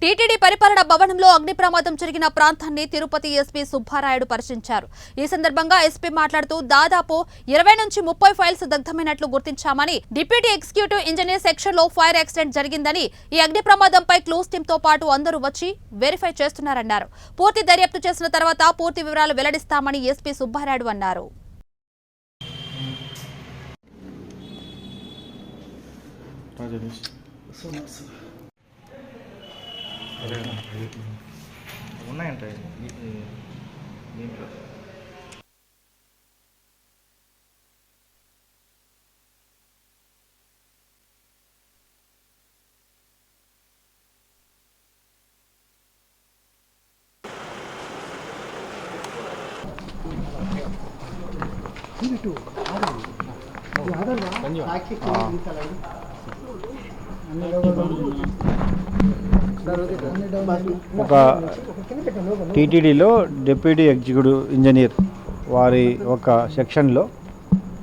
TTD పరిపాలన భవనంలో అగ్ని ప్రమాదం జరిగిన ప్రాంతాన్ని తిరుపతి ఎస్పీ సుబ్బారాయుడు పరిశీలించారు. ఈ సందర్భంగా ఎస్పీ మాట్లాడుతూ దాదాపు 20 నుంచి 30 ఫైల్స్ దగ్ధమైనట్లు గుర్తించామని, డిప్యూటీ ఎగ్జిక్యూటివ్ ఇంజనీర్ సెక్షన్ లో ఫైర్ యాక్సిడెంట్ జరిగిందని, ఈ అగ్ని ప్రమాదంపై క్లూస్ టీమ్ తో పాటు అందరూ వచ్చి వెరిఫై చేస్తున్నారన్నారు. పూర్తి దర్యాప్తు చేసిన తర్వాత పూర్తి వివరాలు వెల్లడిస్తామని ఎస్పీ సుబ్బారాయుడు అన్నారు. ఉన్నాయంట దీంట్లో ఒక టీటీడీలో డిప్యూటీ ఎగ్జిక్యూటివ్ ఇంజనీర్ వారి ఒక సెక్షన్లో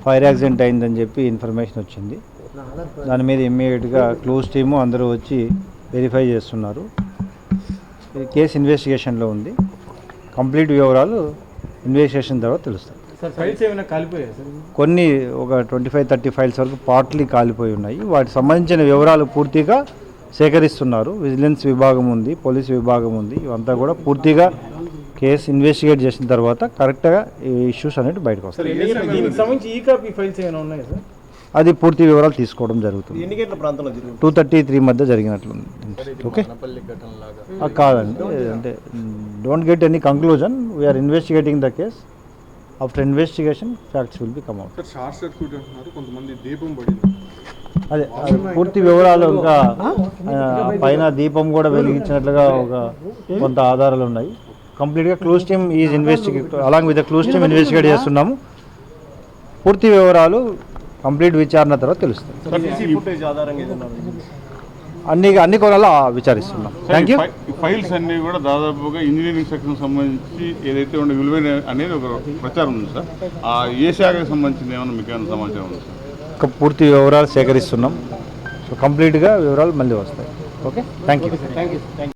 ఫైర్ యాక్సిడెంట్ అయిందని చెప్పి ఇన్ఫర్మేషన్ వచ్చింది. దాని మీద ఇమ్మీడియట్గా క్లోజ్ టీము అందరూ వచ్చి వెరిఫై చేస్తున్నారు. కేసు ఇన్వెస్టిగేషన్లో ఉంది. కంప్లీట్ వివరాలు ఇన్వెస్టిగేషన్ తర్వాత తెలుస్తాయి. కొన్ని ఒక 25-30 ఫైల్స్ వరకు పార్ట్లీ కాలిపోయి ఉన్నాయి. వాటికి సంబంధించిన వివరాలు పూర్తిగా సేకరిస్తున్నారు. విజిలెన్స్ విభాగం ఉంది, పోలీస్ విభాగం ఉంది. ఇవంతా కూడా పూర్తిగా కేసు ఇన్వెస్టిగేట్ చేసిన తర్వాత కరెక్ట్గా ఈ ఇష్యూస్ అనేవి బయటకు వస్తాయి. అది పూర్తి వివరాలు తీసుకోవడం జరుగుతుంది. 2:33 మధ్య జరిగినట్లుంది. ఓకే, కాదండి, అంటే don't get any conclusion. We are investigating the case. After investigation facts will be come out. అదే పూర్తి వివరాలు. ఇంకా పైన దీపం కూడా వెలిగించినట్లుగా కొంత ఆధారాలు ఉన్నాయి. కంప్లీట్గా clues team is investigate along with the clues team investigate చేస్తున్నాము. పూర్తి వివరాలు కంప్లీట్ విచారణ తర్వాత తెలుస్తాయి. అన్ని కోణాల్లో విచారిస్తున్నాం. Thank you. ఫైల్స్ అన్నీ కూడా దాదాపుగా ఇంజనీరింగ్ సెక్షన్ సంబంధించి ఏదైతే ఉండే విలువైన అనేది ఒక ప్రచారం ఉంది సార్. ఏ శాఖకు సంబంధించింది ఏమన్నా మీకు ఏమైనా సమాచారం ఉంది సార్? పూర్తి వివరాలు సేకరిస్తున్నాం. సో కంప్లీట్గా వివరాలు మళ్ళీ వస్తాయి. Okay, thank you.